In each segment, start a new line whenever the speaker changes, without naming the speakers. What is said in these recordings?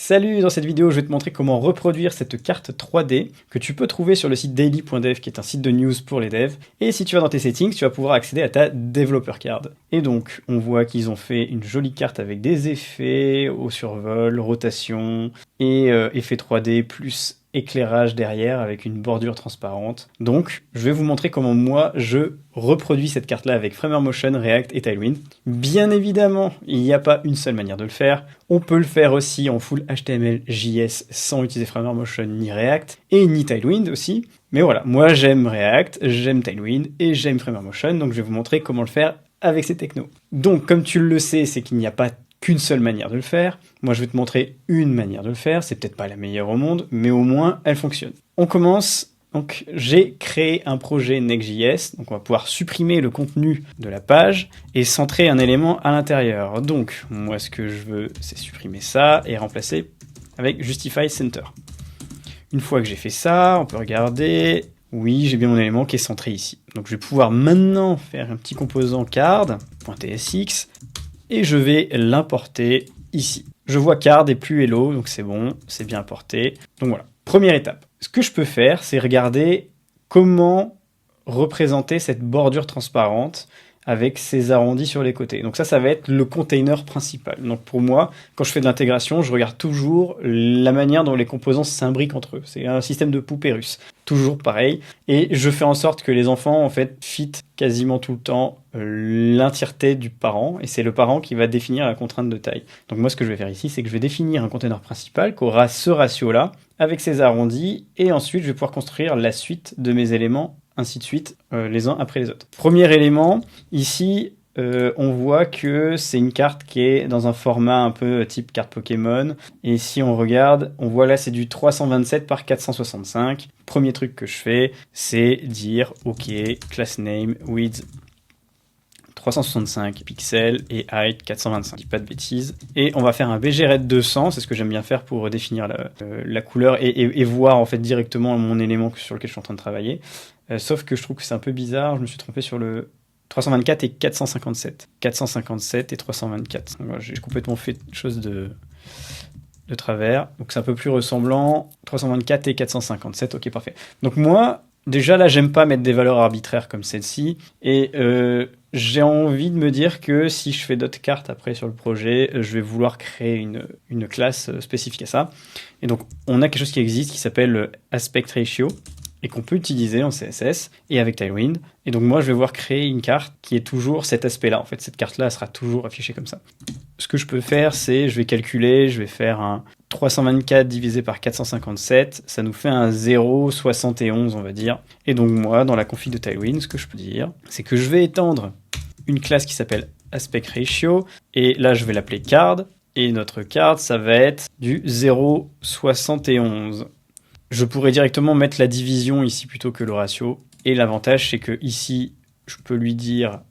Salut, dans cette vidéo je vais te montrer comment reproduire cette carte 3D que tu peux trouver sur le site daily.dev qui est un site de news pour les devs. Et si tu vas dans tes settings, tu vas pouvoir accéder à ta developer card. Et donc on voit qu'ils ont fait une jolie carte avec des effets au survol, rotation et effet 3D plus éclairage derrière avec une bordure transparente. Donc je vais vous montrer comment moi je reproduis cette carte là avec Framer Motion, React et Tailwind. Bien évidemment il n'y a pas une seule manière de le faire, on peut le faire aussi en full HTML JS sans utiliser Framer Motion ni React et ni Tailwind aussi. Mais voilà, moi j'aime React, j'aime Tailwind et j'aime Framer Motion, donc je vais vous montrer comment le faire avec ces technos. Donc comme tu le sais, c'est qu'il n'y a pas qu'une seule manière de le faire. Moi, je vais te montrer une manière de le faire. C'est peut-être pas la meilleure au monde, mais au moins, elle fonctionne. On commence. Donc, j'ai créé un projet Next.js. Donc, on va pouvoir supprimer le contenu de la page et centrer un élément à l'intérieur. Donc, moi, ce que je veux, c'est supprimer ça et remplacer avec Justify Center. Une fois que j'ai fait ça, on peut regarder. Oui, j'ai bien mon élément qui est centré ici. Donc, je vais pouvoir maintenant faire un petit composant card.tsx. Et je vais l'importer ici. Je vois card et plus hello, donc c'est bon, c'est bien importé. Donc voilà, première étape. Ce que je peux faire, c'est regarder comment représenter cette bordure transparente avec ces arrondis sur les côtés. Donc ça va être le container principal. Donc pour moi, quand je fais de l'intégration, je regarde toujours la manière dont les composants s'imbriquent entre eux. C'est un système de poupée russe. Toujours pareil. Et je fais en sorte que les enfants, en fait, fit quasiment tout le temps l'entièreté du parent. Et c'est le parent qui va définir la contrainte de taille. Donc moi, ce que je vais faire ici, c'est que je vais définir un container principal qui aura ce ratio-là, avec ses arrondis. Et ensuite, je vais pouvoir construire la suite de mes éléments ainsi de suite, les uns après les autres. Premier élément, ici, on voit que c'est une carte qui est dans un format un peu type carte Pokémon. Et si on regarde, on voit là, c'est du 327 par 465. Premier truc que je fais, c'est dire, OK, class name, width 365 pixels et height 425, je dis pas de bêtises. Et on va faire un BGRed 200, c'est ce que j'aime bien faire pour définir la couleur et voir en fait directement mon élément sur lequel je suis en train de travailler. Sauf que je trouve que c'est un peu bizarre, je me suis trompé sur le 324 et 457. 457 et 324. Donc, voilà, j'ai complètement fait chose de travers. Donc c'est un peu plus ressemblant. 324 et 457, ok parfait. Donc moi, déjà là, j'aime pas mettre des valeurs arbitraires comme celle-ci. Et j'ai envie de me dire que si je fais d'autres cartes après sur le projet, je vais vouloir créer une classe spécifique à ça. Et donc on a quelque chose qui existe qui s'appelle Aspect Ratio et qu'on peut utiliser en CSS et avec Tailwind. Et donc moi, je vais voir créer une carte qui est toujours cet aspect-là. En fait, cette carte-là, elle sera toujours affichée comme ça. Ce que je peux faire, c'est, je vais calculer, je vais faire un 324 divisé par 457. Ça nous fait un 0,71, on va dire. Et donc moi, dans la config de Tailwind, ce que je peux dire, c'est que je vais étendre une classe qui s'appelle Aspect Ratio. Et là, je vais l'appeler card. Et notre card, ça va être du 0,71. Je pourrais directement mettre la division ici plutôt que le ratio. Et l'avantage, c'est que ici, je peux lui dire,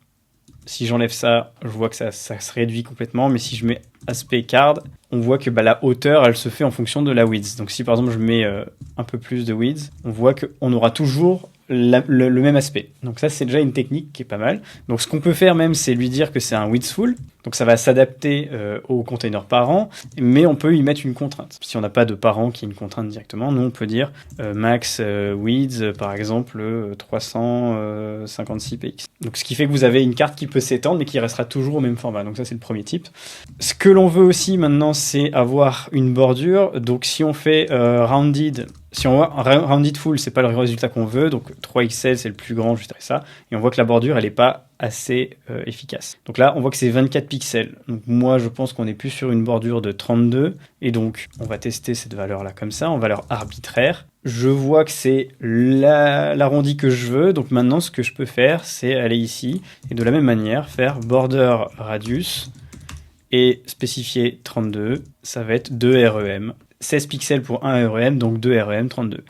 si j'enlève ça, je vois que ça se réduit complètement. Mais si je mets aspect card, on voit que la hauteur, elle se fait en fonction de la width. Donc si par exemple je mets un peu plus de width, on voit qu'on aura toujours le même aspect. Donc ça, c'est déjà une technique qui est pas mal. Donc ce qu'on peut faire même, c'est lui dire que c'est un widthful. Donc ça va s'adapter au container parent, mais on peut y mettre une contrainte. Si on n'a pas de parent qui est une contrainte directement, nous on peut dire max width, par exemple 356 px. Donc ce qui fait que vous avez une carte qui peut s'étendre, mais qui restera toujours au même format. Donc ça, c'est le premier type. Ce que l'on veut aussi maintenant, c'est avoir une bordure. Donc si on fait rounded, si on voit rounded full, c'est pas le résultat qu'on veut. Donc 3XL, c'est le plus grand juste après ça. Et on voit que la bordure, elle est pas assez efficace. Donc là, on voit que c'est 24 pixels. Donc moi, je pense qu'on est plus sur une bordure de 32. Et donc, on va tester cette valeur-là comme ça, en valeur arbitraire. Je vois que c'est l'arrondi que je veux. Donc maintenant, ce que je peux faire, c'est aller ici. Et de la même manière, faire border radius et spécifier 32. Ça va être 2 REM. 16 pixels pour 1 REM, donc 2 REM 32.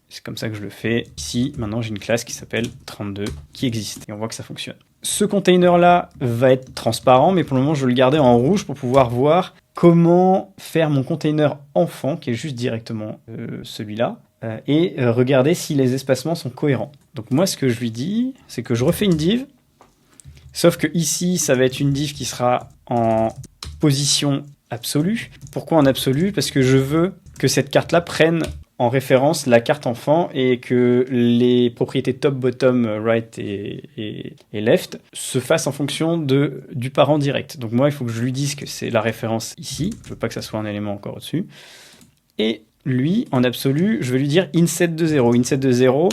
C'est comme ça que je le fais. Ici, maintenant, j'ai une classe qui s'appelle 32 qui existe. Et on voit que ça fonctionne. Ce container-là va être transparent, mais pour le moment, je vais le garder en rouge pour pouvoir voir comment faire mon container enfant, qui est juste directement celui-là, et regarder si les espacements sont cohérents. Donc moi, ce que je lui dis, c'est que je refais une div, sauf que ici, ça va être une div qui sera en position absolu. Pourquoi en absolu? Parce que je veux que cette carte-là prenne en référence la carte enfant et que les propriétés top, bottom, right et left se fassent en fonction du parent direct. Donc moi, il faut que je lui dise que c'est la référence ici. Je veux pas que ça soit un élément encore au-dessus. Et lui, en absolu, je vais lui dire inset de 0. Inset de 0,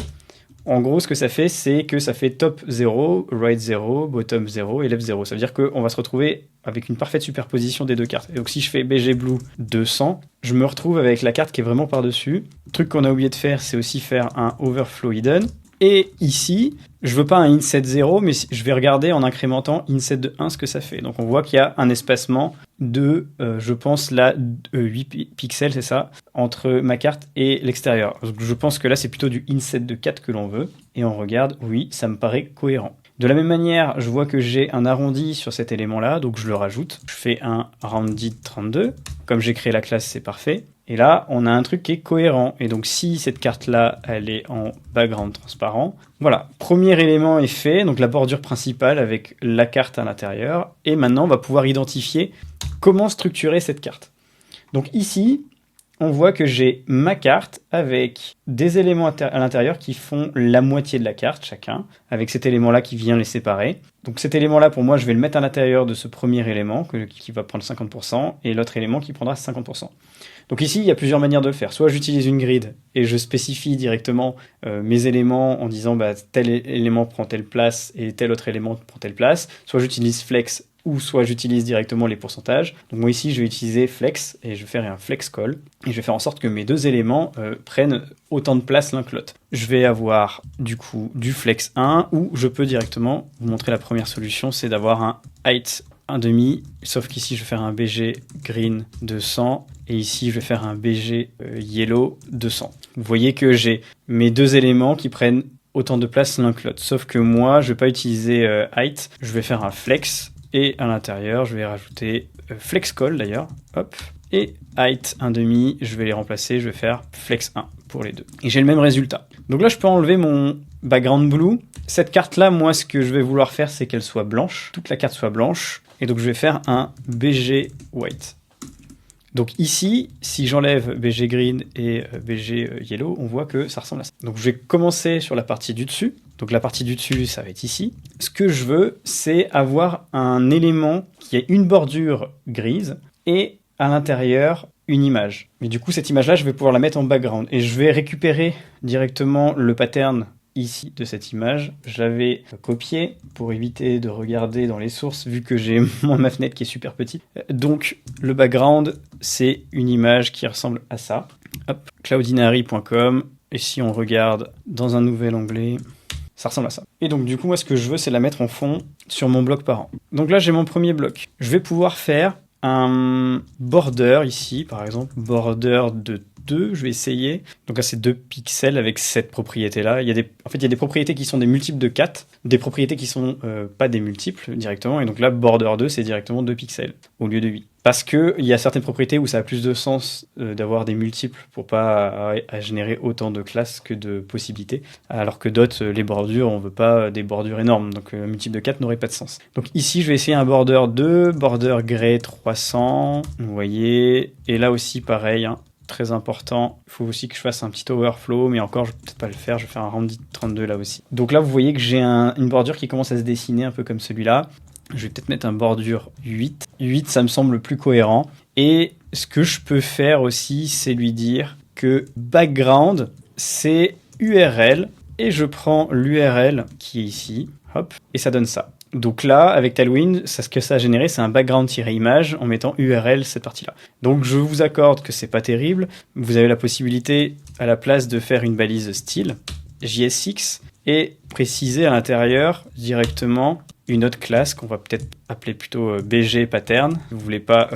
en gros, ce que ça fait, c'est que ça fait top 0, right 0, bottom 0 et left 0. Ça veut dire qu'on va se retrouver avec une parfaite superposition des deux cartes. Et donc si je fais BG Blue 200, je me retrouve avec la carte qui est vraiment par-dessus. Le truc qu'on a oublié de faire, c'est aussi faire un overflow hidden. Et ici, je veux pas un inset 0, mais je vais regarder en incrémentant inset de 1 ce que ça fait. Donc on voit qu'il y a un espacement de, je pense là, 8 pixels, c'est ça, entre ma carte et l'extérieur. Donc je pense que là, c'est plutôt du inset de 4 que l'on veut. Et on regarde, oui, ça me paraît cohérent. De la même manière, je vois que j'ai un arrondi sur cet élément-là, donc je le rajoute. Je fais un rounded 32. Comme j'ai créé la classe, c'est parfait. Et là, on a un truc qui est cohérent. Et donc, si cette carte-là, elle est en background transparent, voilà. Premier élément est fait, donc la bordure principale avec la carte à l'intérieur. Et maintenant, on va pouvoir identifier comment structurer cette carte. Donc ici, on voit que j'ai ma carte avec des éléments à l'intérieur qui font la moitié de la carte, chacun, avec cet élément-là qui vient les séparer. Donc cet élément-là, pour moi, je vais le mettre à l'intérieur de ce premier élément, qui va prendre 50%, et l'autre élément qui prendra 50%. Donc ici, il y a plusieurs manières de le faire. Soit j'utilise une grid et je spécifie directement mes éléments en disant tel élément prend telle place et tel autre élément prend telle place. Soit j'utilise flex ou soit j'utilise directement les pourcentages. Donc moi ici, je vais utiliser flex et je vais faire un flex call. Et je vais faire en sorte que mes deux éléments prennent autant de place l'un que l'autre. Je vais avoir du coup du flex 1 ou je peux directement vous montrer la première solution, c'est d'avoir un height 1,5, sauf qu'ici je vais faire un BG green 200 et ici je vais faire un BG yellow 200. Vous voyez que j'ai mes deux éléments qui prennent autant de place l'un que l'autre, sauf que moi je vais pas utiliser height, je vais faire un flex et à l'intérieur je vais rajouter flex call d'ailleurs, hop, et height 1,5, je vais les remplacer, je vais faire flex 1 pour les deux. Et j'ai le même résultat. Donc là je peux enlever mon background blue. Cette carte-là, moi, ce que je vais vouloir faire, c'est qu'elle soit blanche. Toute la carte soit blanche. Et donc, je vais faire un BG white. Donc ici, si j'enlève BG green et BG yellow, on voit que ça ressemble à ça. Donc, je vais commencer sur la partie du dessus. Donc, la partie du dessus, ça va être ici. Ce que je veux, c'est avoir un élément qui ait une bordure grise et à l'intérieur, une image. Mais du coup, cette image-là, je vais pouvoir la mettre en background. Et je vais récupérer directement le pattern ici de cette image. Je l'avais copié pour éviter de regarder dans les sources vu que j'ai ma fenêtre qui est super petite. Donc le background, c'est une image qui ressemble à ça. Hop, cloudinary.com, et si on regarde dans un nouvel onglet, ça ressemble à ça. Et donc du coup, moi ce que je veux, c'est la mettre en fond sur mon bloc parent. Donc là, j'ai mon premier bloc. Je vais pouvoir faire un border ici, par exemple, border de 2, je vais essayer. Donc là, c'est 2 pixels avec cette propriété-là. En fait, il y a des propriétés qui sont des multiples de 4, des propriétés qui sont pas des multiples directement. Et donc là, border 2, c'est directement 2 pixels au lieu de 8. Parce qu'il y a certaines propriétés où ça a plus de sens d'avoir des multiples pour pas à générer autant de classes que de possibilités. Alors que d'autres, les bordures, on veut pas des bordures énormes. Donc un multiple de 4 n'aurait pas de sens. Donc ici, je vais essayer un border 2, border gray 300. Vous voyez. Et là aussi, pareil, hein. Très important, il faut aussi que je fasse un petit overflow, mais encore je vais peut-être pas le faire, je vais faire un rounded 32 là aussi. Donc là vous voyez que j'ai une bordure qui commence à se dessiner un peu comme celui-là. Je vais peut-être mettre un bordure 8. 8 ça me semble plus cohérent. Et ce que je peux faire aussi, c'est lui dire que background c'est URL, et je prends l'URL qui est ici, hop, et ça donne ça. Donc là, avec Tailwind, ce que ça a généré, c'est un background-image en mettant URL cette partie-là. Donc je vous accorde que c'est pas terrible. Vous avez la possibilité, à la place de faire une balise style, JSX, et préciser à l'intérieur directement une autre classe qu'on va peut-être appeler plutôt BG pattern. Vous voulez pas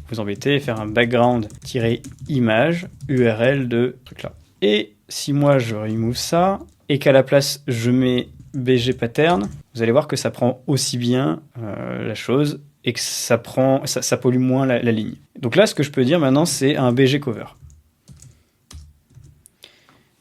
vous embêter et faire un background-image URL de truc là. Et si moi je remove ça et qu'à la place je mets BG pattern, vous allez voir que ça prend aussi bien la chose et que ça pollue moins la ligne. Donc là, ce que je peux dire maintenant, c'est un BG cover.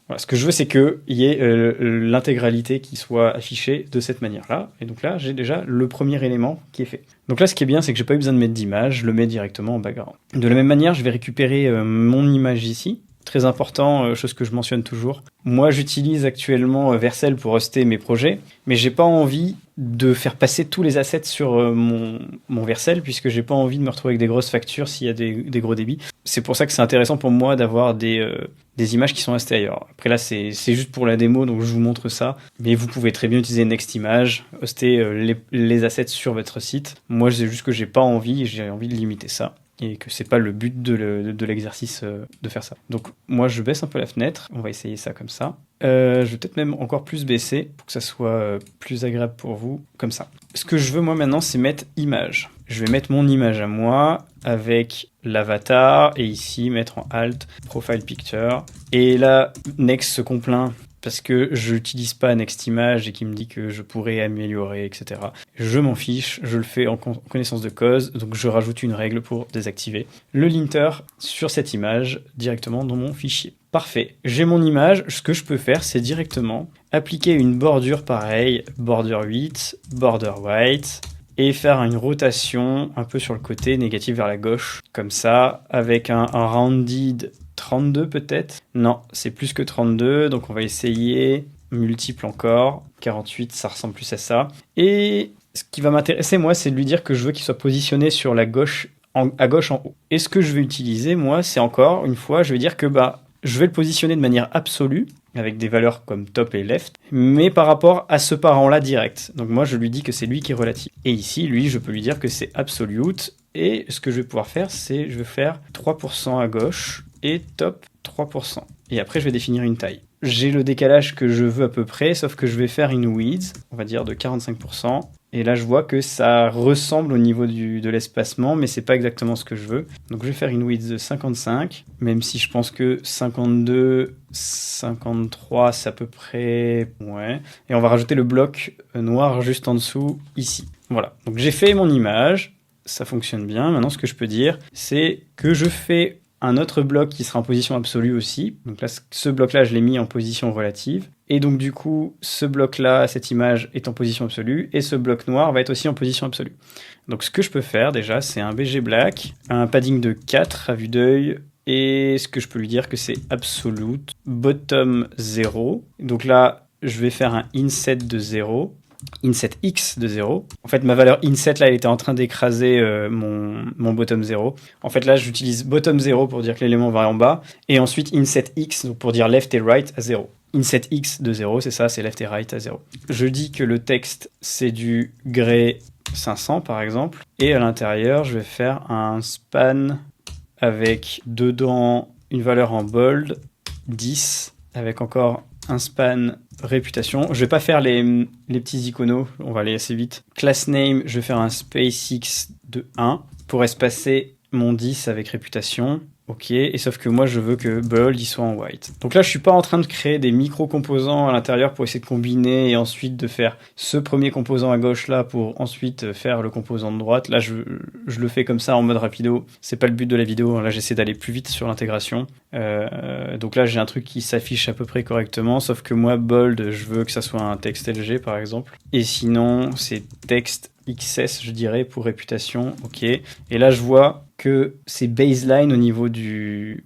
Voilà, ce que je veux, c'est qu'il y ait l'intégralité qui soit affichée de cette manière-là. Et donc là, j'ai déjà le premier élément qui est fait. Donc là, ce qui est bien, c'est que j'ai pas eu besoin de mettre d'image, je le mets directement en background. De la même manière, je vais récupérer mon image ici. Très important, chose que je mentionne toujours. Moi, j'utilise actuellement Vercel pour hoster mes projets, mais j'ai pas envie de faire passer tous les assets sur mon Vercel, puisque j'ai pas envie de me retrouver avec des grosses factures s'il y a des gros débits. C'est pour ça que c'est intéressant pour moi d'avoir des images qui sont hostées ailleurs. Après là, c'est juste pour la démo, donc je vous montre ça. Mais vous pouvez très bien utiliser Nextimage, hoster les assets sur votre site. Moi, c'est juste que j'ai envie de limiter ça. Et que c'est pas le but de l'exercice de faire ça. Donc moi je baisse un peu la fenêtre, on va essayer ça comme ça. Je vais peut-être même encore plus baisser pour que ça soit plus agréable pour vous, comme ça. Ce que je veux moi maintenant, c'est mettre image. Je vais mettre mon image à moi avec l'avatar et ici mettre en alt profile picture. Et là Next se complaint parce que je n'utilise pas Nextimage et qui me dit que je pourrais améliorer, etc. Je m'en fiche, je le fais en connaissance de cause, donc je rajoute une règle pour désactiver le linter sur cette image directement dans mon fichier. Parfait, j'ai mon image, ce que je peux faire, c'est directement appliquer une bordure pareille, border 8, border white, et faire une rotation un peu sur le côté, négative vers la gauche, comme ça, avec un rounded 32 peut-être. Non, c'est plus que 32, donc on va essayer multiple encore. 48, ça ressemble plus à ça. Et ce qui va m'intéresser, moi, c'est de lui dire que je veux qu'il soit positionné sur la gauche, à gauche en haut. Et ce que je vais utiliser, moi, c'est encore, une fois, je vais dire que je vais le positionner de manière absolue, avec des valeurs comme top et left, mais par rapport à ce parent-là direct. Donc moi, je lui dis que c'est lui qui est relatif. Et ici, lui, je peux lui dire que c'est absolute. Et ce que je vais pouvoir faire, c'est je vais faire 3% à gauche et top 3%. Et après, je vais définir une taille. J'ai le décalage que je veux à peu près, sauf que je vais faire une width, on va dire de 45%. Et là, je vois que ça ressemble au niveau de l'espacement, mais c'est pas exactement ce que je veux. Donc, je vais faire une width de 55, même si je pense que 52, 53, c'est à peu près... Ouais. Et on va rajouter le bloc noir juste en dessous, ici. Voilà. Donc, j'ai fait mon image. Ça fonctionne bien. Maintenant, ce que je peux dire, c'est que je fais un autre bloc qui sera en position absolue aussi. Donc là, ce bloc-là, je l'ai mis en position relative. Et donc du coup, ce bloc-là, cette image est en position absolue. Et ce bloc noir va être aussi en position absolue. Donc ce que je peux faire déjà, c'est un BG Black, un padding de 4 à vue d'œil. Et ce que je peux lui dire que c'est absolute, bottom 0. Donc là, je vais faire un inset de 0. Inset X de 0. En fait, ma valeur inset, là, elle était en train d'écraser mon bottom 0. En fait, là, j'utilise bottom 0 pour dire que l'élément va en bas. Et ensuite, inset X donc pour dire left et right à 0. Inset X de 0, c'est ça, c'est left et right à 0. Je dis que le texte, c'est du grey 500, par exemple. Et à l'intérieur, je vais faire un span avec dedans une valeur en bold, 10, avec encore un span réputation. Je vais pas faire les petits iconos, on va aller assez vite. Class name, je vais faire un SpaceX de 1 pour espacer mon 10 avec réputation. Ok, et sauf que moi je veux que bold il soit en white. Donc là je suis pas en train de créer des micro-composants à l'intérieur pour essayer de combiner et ensuite de faire ce premier composant à gauche là pour ensuite faire le composant de droite. Là je le fais comme ça en mode rapido. C'est pas le but de la vidéo, là j'essaie d'aller plus vite sur l'intégration. Donc là j'ai un truc qui s'affiche à peu près correctement, sauf que moi bold je veux que ça soit un texte LG par exemple. Et sinon c'est texte XS je dirais pour réputation, ok. Et là je vois que c'est baseline au niveau de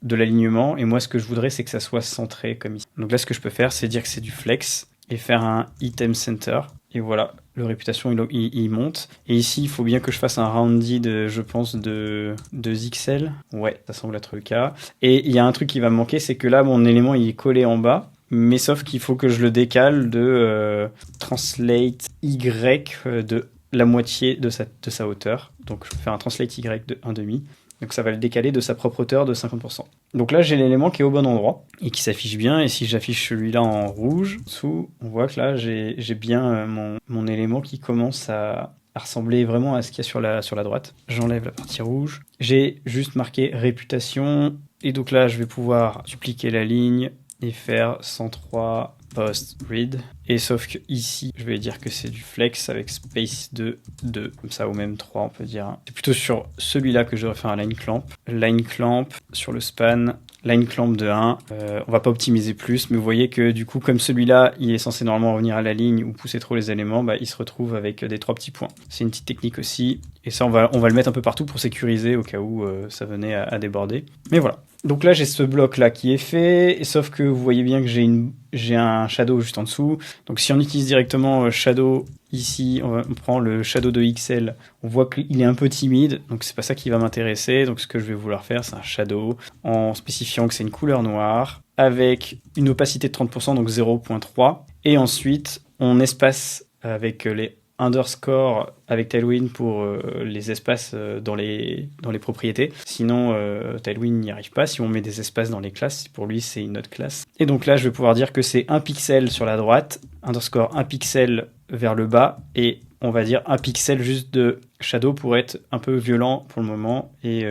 l'alignement, et moi ce que je voudrais c'est que ça soit centré comme ici. Donc là ce que je peux faire c'est dire que c'est du flex et faire un item center, et voilà, le réputation il monte. Et ici il faut bien que je fasse un rounded, je pense de 2 XL, ouais ça semble être le cas. Et il y a un truc qui va me manquer, c'est que là mon élément il est collé en bas, mais sauf qu'il faut que je le décale de translate Y de la moitié de sa hauteur. Donc je vais faire un translate Y de 1,5. Donc ça va le décaler de sa propre hauteur de 50%. Donc là j'ai l'élément qui est au bon endroit et qui s'affiche bien. Et si j'affiche celui-là en rouge, dessous, on voit que là j'ai bien mon élément qui commence à ressembler vraiment à ce qu'il y a sur la droite. J'enlève la partie rouge. J'ai juste marqué réputation. Et donc là je vais pouvoir dupliquer la ligne et faire 103 post read. Et sauf que ici, je vais dire que c'est du flex avec space de 2, comme ça, ou même 3, on peut dire. C'est plutôt sur celui-là que je devrais faire un line clamp. Line clamp sur le span line clamp de 1. On va pas optimiser plus, mais vous voyez que du coup, comme celui-là, il est censé normalement revenir à la ligne ou pousser trop les éléments, il se retrouve avec des 3 petits points. C'est une petite technique aussi. Et ça, on va le mettre un peu partout pour sécuriser au cas où ça venait à déborder. Mais voilà. Donc là, j'ai ce bloc-là qui est fait, sauf que vous voyez bien que j'ai un shadow juste en dessous. Donc si on utilise directement shadow ici, on prend le shadow de XL, on voit qu'il est un peu timide, donc c'est pas ça qui va m'intéresser. Donc ce que je vais vouloir faire, c'est un shadow en spécifiant que c'est une couleur noire avec une opacité de 30%, donc 0.3. Et ensuite, on espace avec les underscore avec Tailwind pour les espaces dans les propriétés. Sinon, Tailwind n'y arrive pas. Si on met des espaces dans les classes, pour lui, c'est une autre classe. Et donc là, je vais pouvoir dire que c'est 1 pixel sur la droite, underscore 1 pixel vers le bas, et on va dire 1 pixel juste de shadow pour être un peu violent pour le moment. Et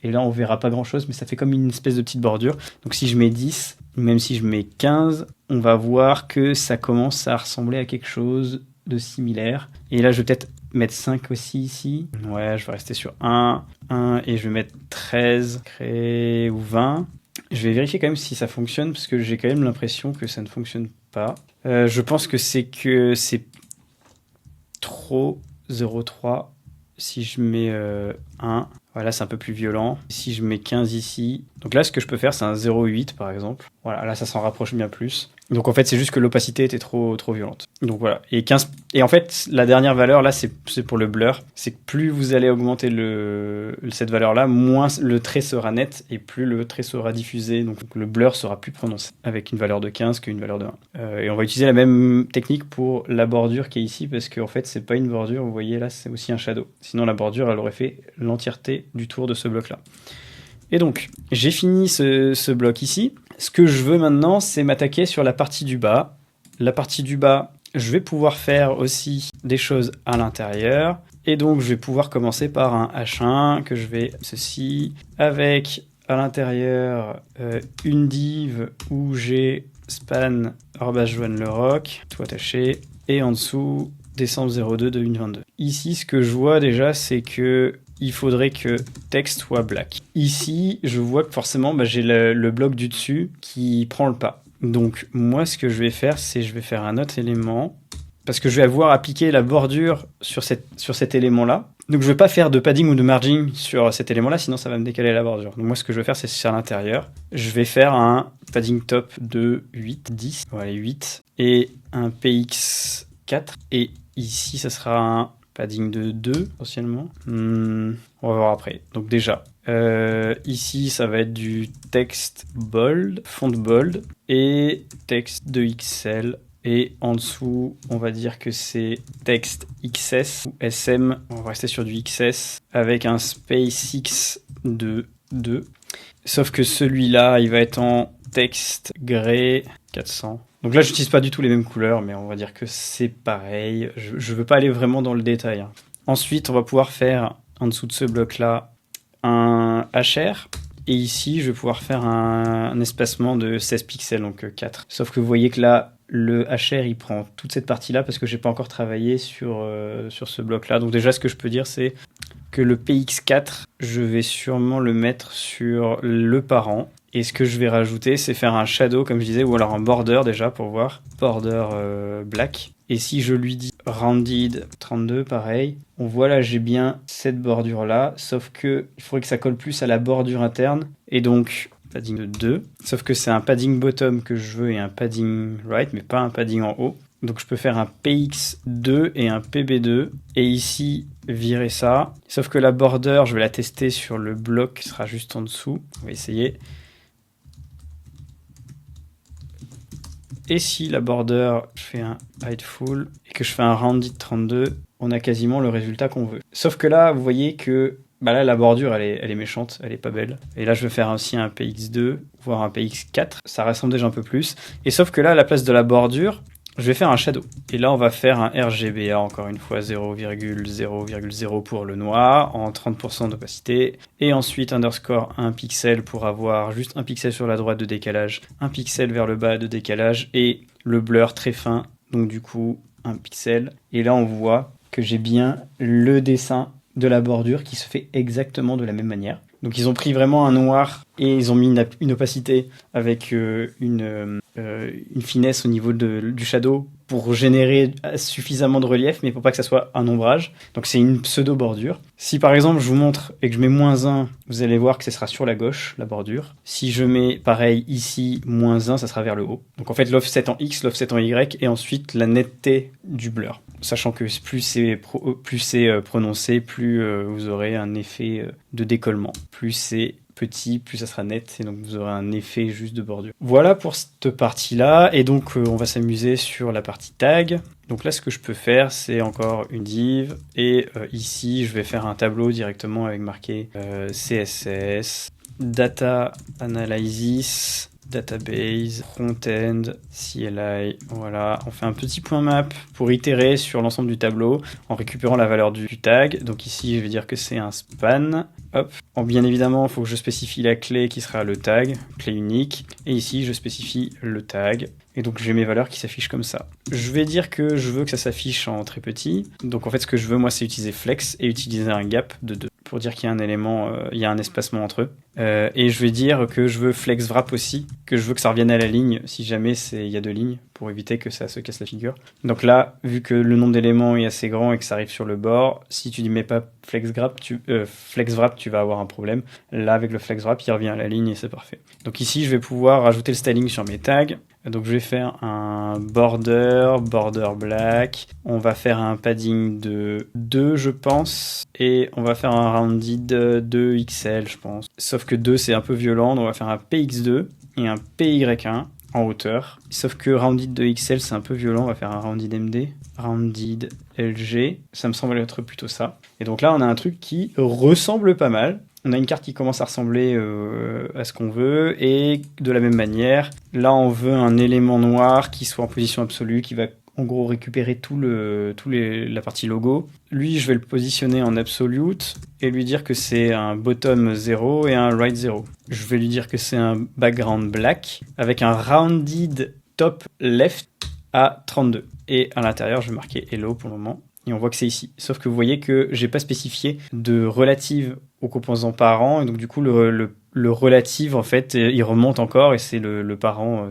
là, on verra pas grand-chose, mais ça fait comme une espèce de petite bordure. Donc si je mets 10, même si je mets 15, on va voir que ça commence à ressembler à quelque chose de similaire. Et là, je vais peut-être mettre 5 aussi ici. Ouais, je vais rester sur 1, et je vais mettre 13, créer ou 20. Je vais vérifier quand même si ça fonctionne, parce que j'ai quand même l'impression que ça ne fonctionne pas. Je pense que c'est trop 0,3. Si je mets 1, voilà, c'est un peu plus violent. Si je mets 15 ici, donc là, ce que je peux faire, c'est un 0,8 par exemple. Voilà, là, ça s'en rapproche bien plus. Donc en fait, c'est juste que l'opacité était trop violente. Donc voilà. Et en fait, la dernière valeur, là, c'est pour le blur. C'est que plus vous allez augmenter cette valeur-là, moins le trait sera net et plus le trait sera diffusé. Donc le blur sera plus prononcé avec une valeur de 15 qu'une valeur de 1. Et on va utiliser la même technique pour la bordure qui est ici, parce qu'en fait, c'est pas une bordure. Vous voyez, là, c'est aussi un shadow. Sinon, la bordure, elle aurait fait l'entièreté du tour de ce bloc-là. Et donc, j'ai fini ce bloc ici. Ce que je veux maintenant, c'est m'attaquer sur la partie du bas. La partie du bas, je vais pouvoir faire aussi des choses à l'intérieur. Et donc, je vais pouvoir commencer par un H1 que je vais ceci, avec à l'intérieur une div où j'ai span Joanne Leroc, tout attaché, et en dessous décembre 02 2022. Ici, ce que je vois déjà, c'est que il faudrait que texte soit black. Ici, je vois que forcément, j'ai le bloc du dessus qui prend le pas. Donc, moi, ce que je vais faire, c'est je vais faire un autre élément, parce que je vais avoir appliqué la bordure sur cet élément-là. Donc, je ne vais pas faire de padding ou de margin sur cet élément-là, sinon ça va me décaler la bordure. Donc, moi, ce que je vais faire, c'est sur l'intérieur. Je vais faire un padding top de 8, 10, voilà, 8, et un PX4. Et ici, ça sera un padding de 2, potentiellement. On va voir après. Donc déjà, ici, ça va être du texte bold, font bold, et texte de XL. Et en dessous, on va dire que c'est texte XS ou SM. On va rester sur du XS avec un SpaceX de 2. Sauf que celui-là, il va être en texte grey 400. Donc là, j'utilise pas du tout les mêmes couleurs, mais on va dire que c'est pareil. Je veux pas aller vraiment dans le détail. Ensuite, on va pouvoir faire, en dessous de ce bloc-là, un HR. Et ici, je vais pouvoir faire un espacement de 16 pixels, donc 4. Sauf que vous voyez que là, le HR, il prend toute cette partie-là parce que j'ai pas encore travaillé sur ce bloc-là. Donc déjà, ce que je peux dire, c'est que le PX4, je vais sûrement le mettre sur le parent. Et ce que je vais rajouter, c'est faire un shadow, comme je disais, ou alors un border déjà, pour voir. Border black. Et si je lui dis rounded 32, pareil, on voit là, j'ai bien cette bordure-là, sauf que il faudrait que ça colle plus à la bordure interne. Et donc, padding de 2. Sauf que c'est un padding bottom que je veux et un padding right, mais pas un padding en haut. Donc je peux faire un PX2 et un PB2. Et ici, virer ça. Sauf que la border, je vais la tester sur le bloc qui sera juste en dessous. On va essayer. Et si la border, je fais un height full et que je fais un rounded 32, on a quasiment le résultat qu'on veut. Sauf que là, vous voyez que là, la bordure, elle est méchante, elle est pas belle. Et là, je vais faire aussi un PX2, voire un PX4. Ça ressemble déjà un peu plus. Et sauf que là, à la place de la bordure, je vais faire un shadow. Et là, on va faire un RGBA, encore une fois, 0,0,0 pour le noir, en 30% d'opacité. Et ensuite, underscore 1 pixel pour avoir juste un pixel sur la droite de décalage, un pixel vers le bas de décalage, et le blur très fin, donc du coup, un pixel. Et là, on voit que j'ai bien le dessin de la bordure qui se fait exactement de la même manière. Donc ils ont pris vraiment un noir et ils ont mis une opacité avec une finesse au niveau du shadow pour générer suffisamment de relief, mais pour pas que ça soit un ombrage. Donc c'est une pseudo-bordure. Si par exemple je vous montre et que je mets -1, vous allez voir que ce sera sur la gauche, la bordure. Si je mets pareil ici, -1, ça sera vers le haut. Donc en fait l'offset en X, l'offset en Y, et ensuite la netteté du blur. Sachant que plus c'est prononcé, plus vous aurez un effet de décollement. Plus c'est petit, plus ça sera net, et donc vous aurez un effet juste de bordure. Voilà pour cette partie-là, et donc on va s'amuser sur la partie tag. Donc là, ce que je peux faire, c'est encore une div, et ici, je vais faire un tableau directement avec marqué CSS, Data Analysis, Database, Frontend, CLI, voilà. On fait un petit point map pour itérer sur l'ensemble du tableau en récupérant la valeur du tag. Donc ici, je vais dire que c'est un span. Hop. Bien évidemment, il faut que je spécifie la clé qui sera le tag, clé unique. Et ici, je spécifie le tag. Et donc, j'ai mes valeurs qui s'affichent comme ça. Je vais dire que je veux que ça s'affiche en très petit. Donc, en fait, ce que je veux, moi, c'est utiliser flex et utiliser un gap de 2 pour dire qu'il y a un élément, il y a un espacement entre eux. Et je vais dire que je veux flex wrap aussi, que je veux que ça revienne à la ligne si jamais il y a 2 lignes, pour éviter que ça se casse la figure. Donc là, vu que le nombre d'éléments est assez grand et que ça arrive sur le bord, si tu ne mets pas flex wrap, tu vas avoir un problème. Là, avec le flex wrap, il revient à la ligne et c'est parfait. Donc ici, je vais pouvoir rajouter le styling sur mes tags. Donc je vais faire un border black, on va faire un padding de 2 je pense, et on va faire un rounded 2 XL je pense. Sauf que 2 c'est un peu violent, donc on va faire un PX2 et un PY1 en hauteur. Sauf que rounded 2 XL c'est un peu violent, on va faire un rounded MD, rounded LG, ça me semble être plutôt ça. Et donc là on a un truc qui ressemble pas mal. On a une carte qui commence à ressembler à ce qu'on veut, et de la même manière, là on veut un élément noir qui soit en position absolue, qui va en gros récupérer la partie logo. Lui, je vais le positionner en absolute et lui dire que c'est un bottom 0 et un right 0. Je vais lui dire que c'est un background black avec un rounded top left à 32. Et à l'intérieur, je vais marquer hello pour le moment. Et on voit que c'est ici. Sauf que vous voyez que j'ai pas spécifié de relative aux composants parents, et donc du coup le relative en fait il remonte encore et c'est le parent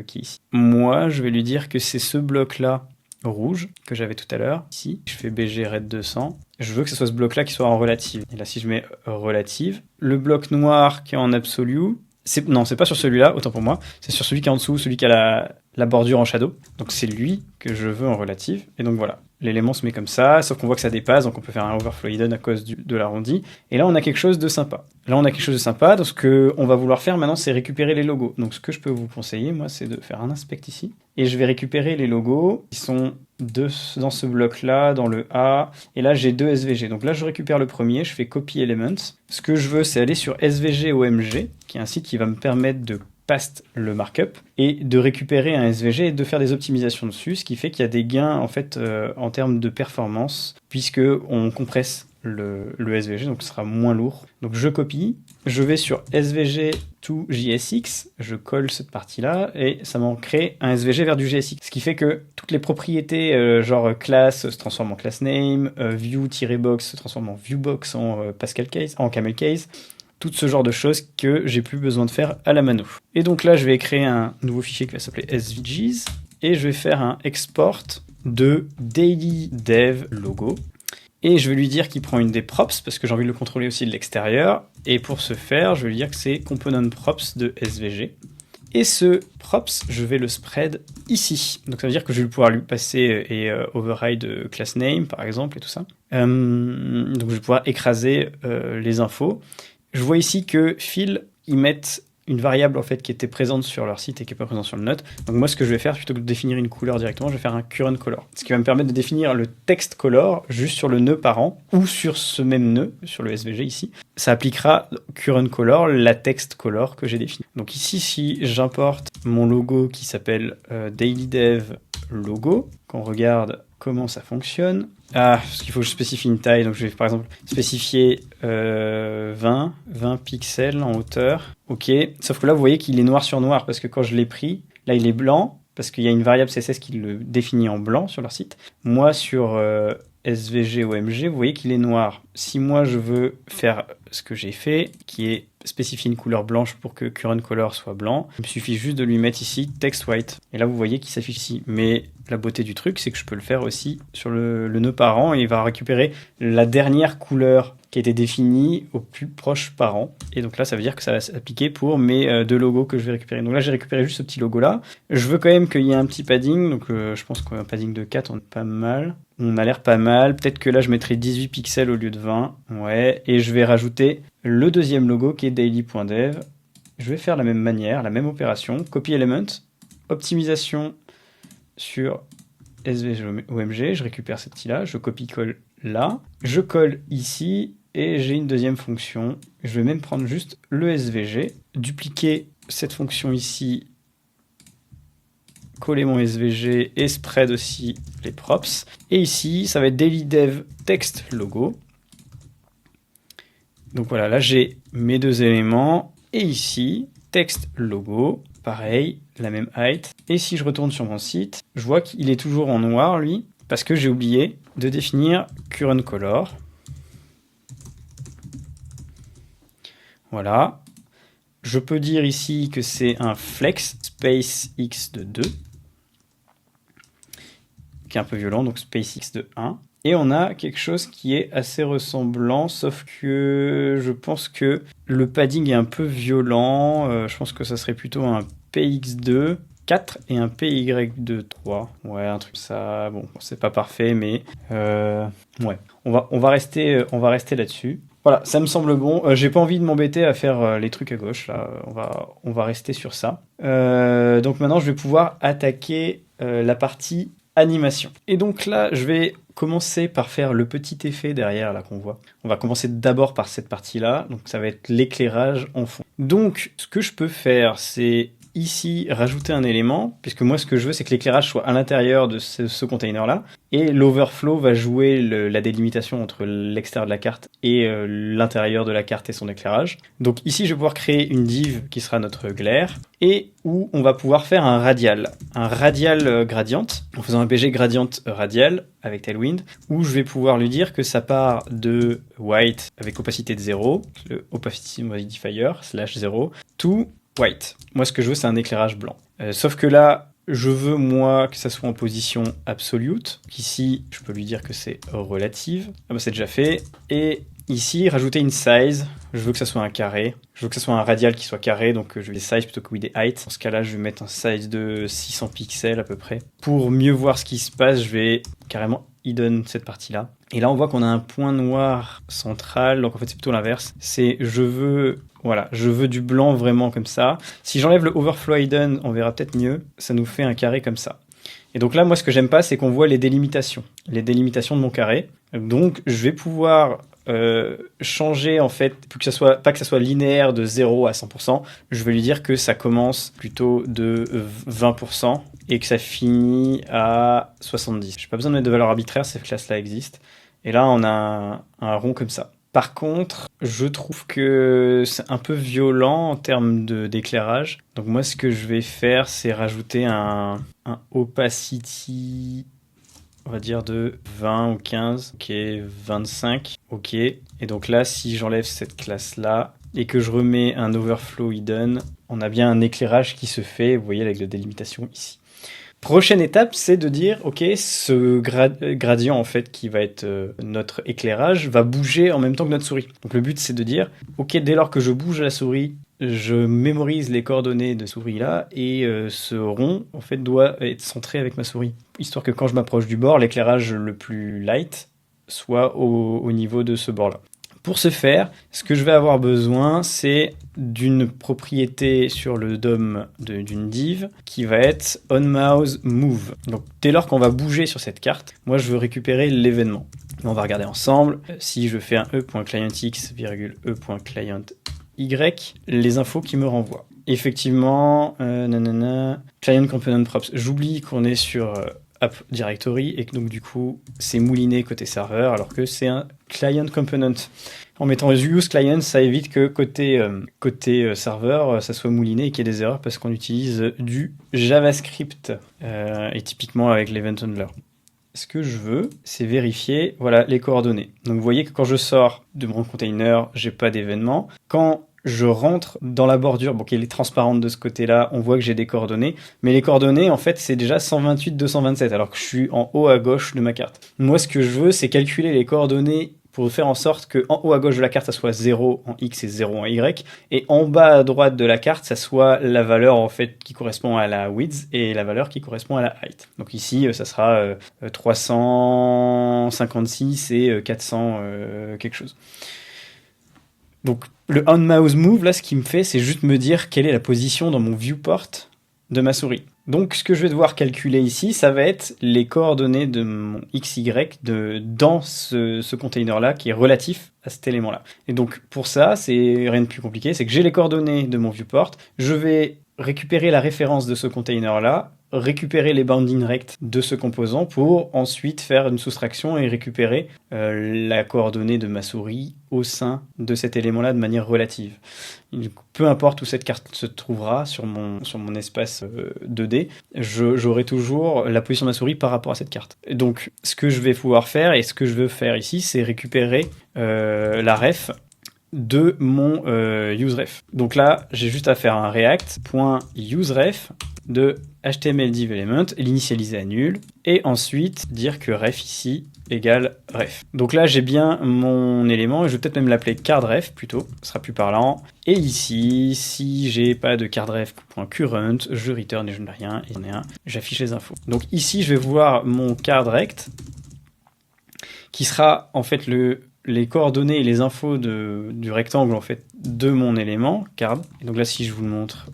qui est ici. Moi je vais lui dire que c'est ce bloc là rouge que j'avais tout à l'heure ici. Je fais BG red 200. Je veux que ce soit ce bloc là qui soit en relative. Et là si je mets relative, le bloc noir qui est en absolu, c'est pas sur celui-là, autant pour moi, c'est sur celui qui est en dessous, celui qui a la bordure en shadow. Donc c'est lui que je veux en relative. Et donc voilà. L'élément se met comme ça, sauf qu'on voit que ça dépasse, donc on peut faire un overflow hidden à cause de l'arrondi. Et là, on a quelque chose de sympa. Donc ce qu'on va vouloir faire maintenant, c'est récupérer les logos. Donc ce que je peux vous conseiller, moi, c'est de faire un inspect ici. Et je vais récupérer les logos qui sont dans ce bloc-là, dans le A. Et là, j'ai 2 SVG. Donc là, je récupère le premier, je fais copy elements. Ce que je veux, c'est aller sur SVG OMG, qui est un site qui va me permettre de paste le markup et de récupérer un SVG et de faire des optimisations dessus, ce qui fait qu'il y a des gains en fait en termes de performance puisque on compresse le SVG, donc ce sera moins lourd. Donc je copie, je vais sur SVG to JSX, je colle cette partie-là et ça m'en crée un SVG vers du JSX, ce qui fait que toutes les propriétés genre class se transforment en class name, view-box se transforme en viewbox, en Pascal case, en camel case. Tout ce genre de choses que j'ai plus besoin de faire à la mano. Et donc là, je vais créer un nouveau fichier qui va s'appeler SVGs et je vais faire un export de daily dev logo. Et je vais lui dire qu'il prend une des props parce que j'ai envie de le contrôler aussi de l'extérieur. Et pour ce faire, je vais lui dire que c'est component props de SVG. Et ce props, je vais le spread ici. Donc ça veut dire que je vais pouvoir lui passer et override class name par exemple et tout ça. Donc je vais pouvoir écraser les infos. Je vois ici que Phil, ils mettent une variable en fait qui était présente sur leur site et qui n'est pas présente sur le note. Donc moi, ce que je vais faire, plutôt que de définir une couleur directement, je vais faire un current color. Ce qui va me permettre de définir le text color juste sur le nœud parent ou sur ce même nœud, sur le SVG ici. Ça appliquera current color, la text color que j'ai définie. Donc ici, si j'importe mon logo qui s'appelle dailydev logo, qu'on regarde comment ça fonctionne. Parce qu'il faut que je spécifie une taille, donc je vais par exemple spécifier 20 pixels en hauteur. Ok, sauf que là vous voyez qu'il est noir sur noir, parce que quand je l'ai pris, là il est blanc, parce qu'il y a une variable CSS qui le définit en blanc sur leur site. Moi sur SVG OMG, vous voyez qu'il est noir. Si moi je veux faire ce que j'ai fait, qui est spécifier une couleur blanche pour que current color soit blanc, il me suffit juste de lui mettre ici text white. Et là vous voyez qu'il s'affiche ici. Mais la beauté du truc, c'est que je peux le faire aussi sur le nœud parent et il va récupérer la dernière couleur qui a été définie au plus proche parent. Et donc là, ça veut dire que ça va s'appliquer pour mes deux logos que je vais récupérer. Donc là, j'ai récupéré juste ce petit logo-là. Je veux quand même qu'il y ait un petit padding. Donc je pense qu'un padding de 4, on est pas mal. On a l'air pas mal. Peut-être que là, je mettrai 18 pixels au lieu de 20. Ouais. Et je vais rajouter le deuxième logo qui est daily.dev. Je vais faire la même manière, la même opération. Copy element, optimisation sur SVG-OMG. Je récupère cette petit-là. Je copie-colle là. Je colle ici. Et j'ai une deuxième fonction. Je vais même prendre juste le SVG, dupliquer cette fonction ici, coller mon SVG et spread aussi les props. Et ici, ça va être daily-dev text logo. Donc voilà, là j'ai mes deux éléments. Et ici, text logo, pareil, la même height. Et si je retourne sur mon site, je vois qu'il est toujours en noir, lui, parce que j'ai oublié de définir current color. Voilà. Je peux dire ici que c'est un flex space x de 2, qui est un peu violent, donc space x de 1. Et on a quelque chose qui est assez ressemblant, sauf que je pense que le padding est un peu violent. Je pense que ça serait plutôt un px2 4 et un py2 3. Ouais, un truc ça. Bon, c'est pas parfait, mais ouais. On va rester là-dessus. Voilà, ça me semble bon. J'ai pas envie de m'embêter à faire les trucs à gauche. Là, on va rester sur ça. Donc maintenant, je vais pouvoir attaquer la partie animation. Et donc là, je vais commencer par faire le petit effet derrière là qu'on voit. On va commencer d'abord par cette partie-là. Donc ça va être l'éclairage en fond. Donc ce que je peux faire, c'est ici rajouter un élément, puisque moi ce que je veux c'est que l'éclairage soit à l'intérieur de ce container là, et l'overflow va jouer la délimitation entre l'extérieur de la carte et l'intérieur de la carte et son éclairage. Donc ici je vais pouvoir créer une div qui sera notre glare, et où on va pouvoir faire un radial gradient, en faisant un PG gradient radial avec Tailwind, où je vais pouvoir lui dire que ça part de white avec opacité de 0, le opacity modifier /0, to white. Moi, ce que je veux, c'est un éclairage blanc. Sauf que là, je veux, moi, que ça soit en position absolute. Ici, je peux lui dire que c'est relative. Ah bah, c'est déjà fait. Et ici, rajouter une size. Je veux que ça soit un carré. Je veux que ça soit un radial qui soit carré, donc je vais des size plutôt que with des height. Dans ce cas-là, je vais mettre un size de 600 pixels à peu près. Pour mieux voir ce qui se passe, je vais carrément hidden cette partie-là. Et là, on voit qu'on a un point noir central. Donc en fait, c'est plutôt l'inverse. C'est je veux du blanc vraiment comme ça. Si j'enlève le overflow hidden, on verra peut-être mieux. Ça nous fait un carré comme ça. Et donc là, moi, ce que j'aime pas, c'est qu'on voit les délimitations de mon carré. Donc, je vais pouvoir changer, en fait, pour que ça soit, pas que ça soit linéaire de 0 à 100%. Je vais lui dire que ça commence plutôt de 20% et que ça finit à 70. J'ai pas besoin de mettre de valeur arbitraire, ces classes-là existent. Et là, on a un rond comme ça. Par contre, je trouve que c'est un peu violent en termes d'éclairage. Donc moi, ce que je vais faire, c'est rajouter un opacity, on va dire de 20 ou 15, ok, 25, ok. Et donc là, si j'enlève cette classe-là et que je remets un overflow hidden, on a bien un éclairage qui se fait, vous voyez, avec la délimitation ici. Prochaine étape, c'est de dire, ok, ce gradient en fait qui va être notre éclairage va bouger en même temps que notre souris. Donc le but c'est de dire, ok, dès lors que je bouge la souris, je mémorise les coordonnées de souris là et ce rond en fait doit être centré avec ma souris, histoire que quand je m'approche du bord, l'éclairage le plus light soit au niveau de ce bord là. Pour ce faire, ce que je vais avoir besoin, c'est d'une propriété sur le DOM d'une div qui va être onMouseMove. Donc dès lors qu'on va bouger sur cette carte, moi je veux récupérer l'événement. On va regarder ensemble. Si je fais un e.clientx, e.clienty, les infos qui me renvoient. Effectivement, client component props. J'oublie qu'on est sur App Directory et que donc du coup c'est mouliné côté serveur alors que c'est un client component. En mettant use client, ça évite que côté serveur ça soit mouliné et qu'il y ait des erreurs parce qu'on utilise du JavaScript et typiquement avec l'event handler. ce que je veux, c'est vérifier voilà, les coordonnées. Donc vous voyez que quand je sors de mon container, j'ai pas d'événement. Quand je rentre dans la bordure, bon, qui est transparente de ce côté-là, on voit que j'ai des coordonnées. Mais les coordonnées, en fait, c'est déjà 128,227, alors que je suis en haut à gauche de ma carte. Moi, ce que je veux, c'est calculer les coordonnées pour faire en sorte que en haut à gauche de la carte, ça soit 0 en X et 0 en Y, et en bas à droite de la carte, ça soit la valeur en fait qui correspond à la width et la valeur qui correspond à la height. Donc ici, ça sera 356 et 400 quelque chose. Donc le on-mouse move, là, ce qu'il me fait, c'est juste me dire quelle est la position dans mon viewport de ma souris. Donc ce que je vais devoir calculer ici, ça va être les coordonnées de mon XY dans ce container-là qui est relatif à cet élément-là. Et donc pour ça, c'est rien de plus compliqué, c'est que j'ai les coordonnées de mon viewport, je vais récupérer la référence de ce container-là, récupérer les bounding rect de ce composant pour ensuite faire une soustraction et récupérer la coordonnée de ma souris au sein de cet élément-là de manière relative. Peu importe où cette carte se trouvera sur mon espace 2D, j'aurai toujours la position de ma souris par rapport à cette carte. Et donc ce que je vais pouvoir faire et ce que je veux faire ici, c'est récupérer la ref de mon useRef. Donc là, j'ai juste à faire un react.useRef de HTML-div-element, l'initialiser à nul, et ensuite dire que ref ici égale ref. Donc là, j'ai bien mon élément, et je vais peut-être même l'appeler cardRef plutôt, ce sera plus parlant. Et ici, si j'ai pas de cardRef.current, je return et je n'ai rien, et j'en ai un, j'affiche les infos. Donc ici, je vais voir mon cardRect, qui sera en fait les coordonnées et les infos du rectangle en fait de mon élément card. Et donc là, si je vous le montre,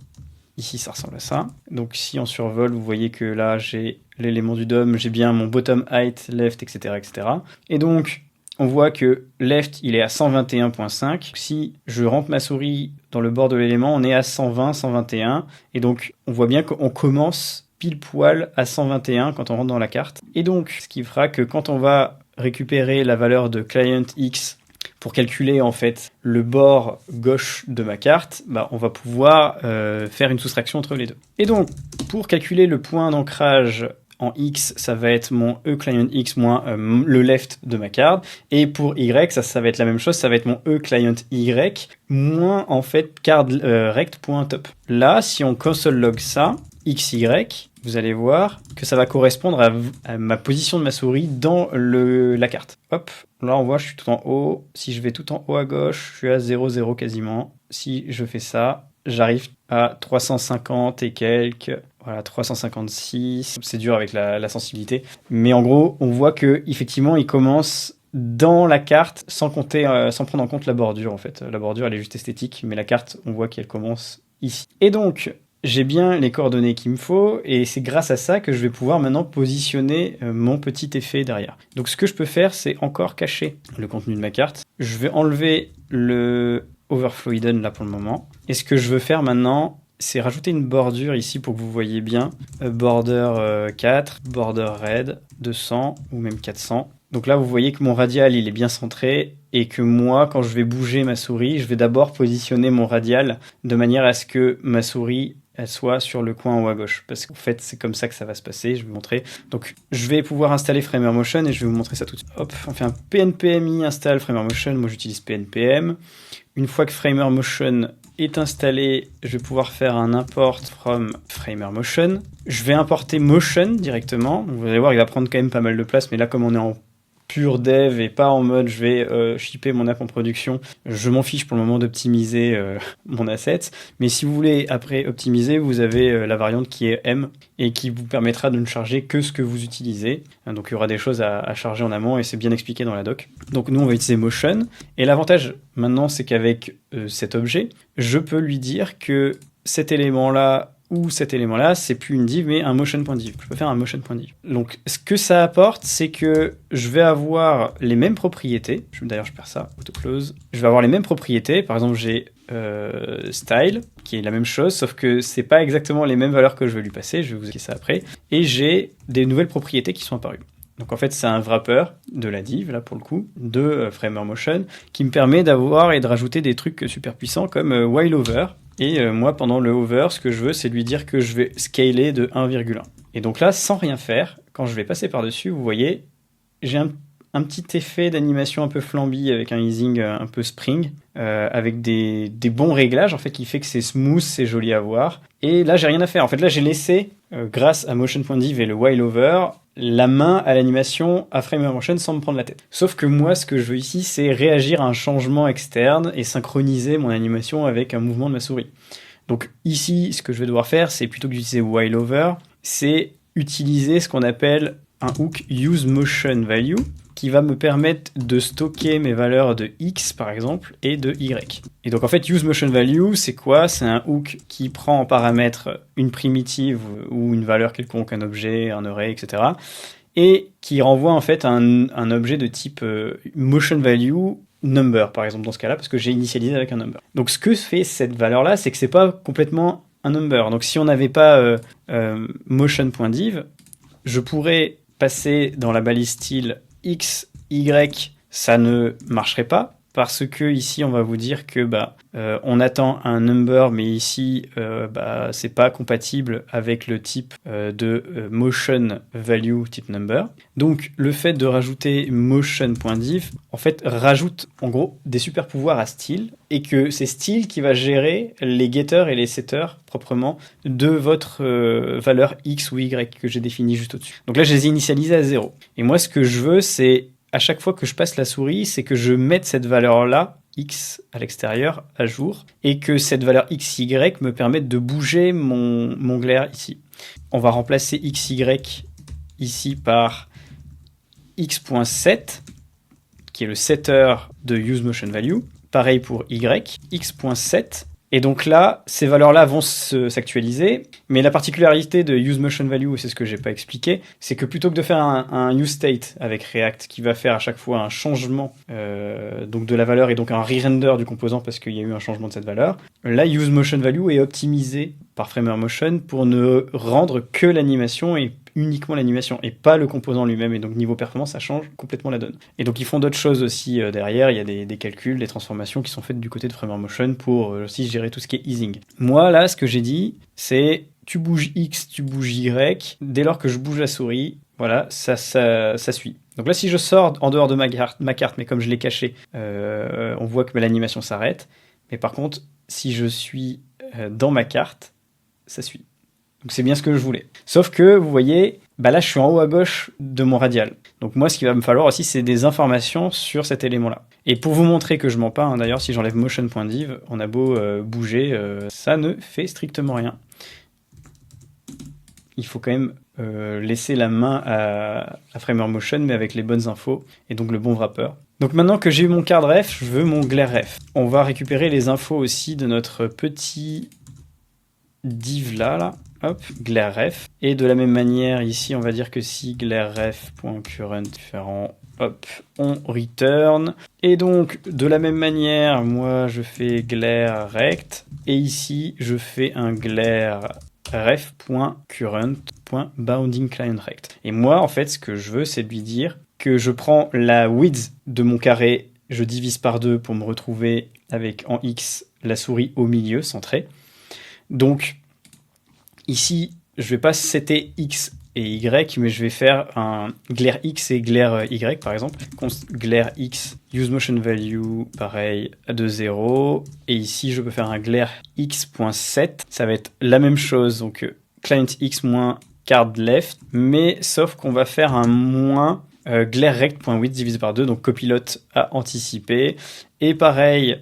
ici ça ressemble à ça. Donc si on survole, vous voyez que là j'ai l'élément du DOM, j'ai bien mon bottom height, left, etc., etc. Et donc on voit que left il est à 121.5. Si je rentre ma souris dans le bord de l'élément, on est à 120, 121. Et donc on voit bien qu'on commence pile poil à 121 quand on rentre dans la carte. Et donc ce qui fera que quand on va récupérer la valeur de client X pour calculer en fait le bord gauche de ma carte, on va pouvoir faire une soustraction entre les deux. Et donc, pour calculer le point d'ancrage en X, ça va être mon eClient X moins le left de ma carte. Et pour Y, ça va être la même chose, ça va être mon eClient Y moins en fait card rect.top. Là, si on console log ça, XY, vous allez voir que ça va correspondre à ma position de ma souris dans la carte. Hop, là on voit je suis tout en haut. Si je vais tout en haut à gauche, je suis à 0, 0 quasiment. Si je fais ça, j'arrive à 350 et quelques. Voilà, 356. C'est dur avec la sensibilité. Mais en gros, on voit que effectivement, il commence dans la carte sans prendre en compte la bordure en fait. La bordure, elle est juste esthétique, mais la carte, on voit qu'elle commence ici. Et donc, j'ai bien les coordonnées qu'il me faut, et c'est grâce à ça que je vais pouvoir maintenant positionner mon petit effet derrière. Donc ce que je peux faire, c'est encore cacher le contenu de ma carte. Je vais enlever le overflow hidden là pour le moment. Et ce que je veux faire maintenant, c'est rajouter une bordure ici pour que vous voyez bien. Border 4, border red 200 ou même 400. Donc là, vous voyez que mon radial, il est bien centré et que moi, quand je vais bouger ma souris, je vais d'abord positionner mon radial de manière à ce que ma souris elle soit sur le coin en haut à gauche. Parce qu'en fait, c'est comme ça que ça va se passer. Je vais vous montrer. Donc, je vais pouvoir installer Framer Motion et je vais vous montrer ça tout de suite. Hop, on fait un PNPMI install Framer Motion. Moi, j'utilise PNPM. Une fois que Framer Motion est installé, je vais pouvoir faire un import from Framer Motion. Je vais importer Motion directement. Vous allez voir, il va prendre quand même pas mal de place. Mais là, comme on est en pur dev et pas en mode je vais shipper mon app en production, je m'en fiche pour le moment d'optimiser mon asset, mais si vous voulez après optimiser, vous avez la variante qui est M et qui vous permettra de ne charger que ce que vous utilisez. Donc il y aura des choses à charger en amont et c'est bien expliqué dans la doc. Donc nous on va utiliser Motion et l'avantage maintenant c'est qu'avec cet objet, je peux lui dire que cet élément là ou cet élément-là, c'est plus une div, mais un motion.div. Je peux faire un motion.div. Donc, ce que ça apporte, c'est que je vais avoir les mêmes propriétés. D'ailleurs, je perds ça, auto-close. Je vais avoir les mêmes propriétés. Par exemple, j'ai style, qui est la même chose, sauf que c'est pas exactement les mêmes valeurs que je vais lui passer. Je vais vous expliquer ça après. Et j'ai des nouvelles propriétés qui sont apparues. Donc en fait, c'est un wrapper de la div, là pour le coup, de Framer Motion, qui me permet d'avoir et de rajouter des trucs super puissants comme while over. Et moi, pendant le over, ce que je veux, c'est lui dire que je vais scaler de 1,1. Et donc là, sans rien faire, quand je vais passer par-dessus, vous voyez, j'ai un petit effet d'animation un peu flamby avec un easing un peu spring, avec des bons réglages en fait qui fait que c'est smooth, c'est joli à voir. Et là j'ai rien à faire. En fait là j'ai laissé, grâce à Motion.div et le while over, la main à l'animation à Framer Motion sans me prendre la tête. Sauf que moi ce que je veux ici c'est réagir à un changement externe et synchroniser mon animation avec un mouvement de ma souris. Donc ici ce que je vais devoir faire c'est plutôt que d'utiliser while over, c'est utiliser ce qu'on appelle un hook use motion value qui va me permettre de stocker mes valeurs de X par exemple et de Y. Et donc en fait use motion value c'est quoi? C'est un hook qui prend en paramètre une primitive ou une valeur quelconque, un objet, un array, etc. et qui renvoie en fait un objet de type motion value number par exemple dans ce cas-là parce que j'ai initialisé avec un number. Donc ce que fait cette valeur-là c'est que c'est pas complètement un number. Donc si on n'avait pas motion.div, je pourrais passer dans la balise style X, Y, ça ne marcherait pas parce que ici on va vous dire que on attend un number mais ici c'est pas compatible avec le type de motion value type number. Donc le fait de rajouter motion.div en fait rajoute en gros des super pouvoirs à style et que c'est style qui va gérer les getters et les setters proprement de votre valeur X ou Y que j'ai définie juste au-dessus. Donc là je les ai initialisés à 0. Et moi ce que je veux c'est à chaque fois que je passe la souris, c'est que je mette cette valeur-là, X, à l'extérieur, à jour, et que cette valeur XY me permette de bouger mon glaire ici. On va remplacer XY ici par X.set, qui est le setter de useMotionValue. Pareil pour Y, X.set. Et donc là, ces valeurs-là vont s'actualiser, mais la particularité de useMotionValue, c'est ce que j'ai pas expliqué, c'est que plutôt que de faire un useState avec React qui va faire à chaque fois un changement donc de la valeur et donc un re-render du composant parce qu'il y a eu un changement de cette valeur, là useMotionValue est optimisé par Framer Motion pour ne rendre que l'animation et uniquement l'animation et pas le composant lui-même, et donc niveau performance ça change complètement la donne. Et donc ils font d'autres choses aussi derrière, il y a des calculs, des transformations qui sont faites du côté de Framer Motion pour aussi gérer tout ce qui est easing. Moi là ce que j'ai dit c'est tu bouges X, tu bouges Y, dès lors que je bouge la souris, voilà, ça suit. Donc là si je sors en dehors de ma carte mais comme je l'ai caché, on voit que l'animation s'arrête, mais par contre si je suis dans ma carte, ça suit. Donc c'est bien ce que je voulais. Sauf que, vous voyez, là je suis en haut à gauche de mon radial. Donc moi ce qu'il va me falloir aussi c'est des informations sur cet élément-là. Et pour vous montrer que je mens pas, d'ailleurs si j'enlève motion.div, on a beau bouger, ça ne fait strictement rien. Il faut quand même laisser la main à Framer Motion mais avec les bonnes infos et donc le bon wrapper. Donc maintenant que j'ai eu mon card ref, je veux mon glare ref. On va récupérer les infos aussi de notre petit div là. Hop, glare ref. Et de la même manière, ici, on va dire que si glare ref.current différent, hop, on return. Et donc, de la même manière, moi, je fais glare rect. Et ici, je fais un glare ref.current.boundingClientRect. Et moi, en fait, ce que je veux, c'est lui dire que je prends la width de mon carré, je divise par 2 pour me retrouver avec en X la souris au milieu, centrée. Donc, ici, je ne vais pas setter X et Y, mais je vais faire un glare X et glare Y, par exemple. Glare X, useMotionValue, pareil, de 0. Et ici, je peux faire un glare X.set. Ça va être la même chose, donc clientX moins cardLeft, mais sauf qu'on va faire un moins glareRect.width divisé par 2, donc copilote à anticiper. Et pareil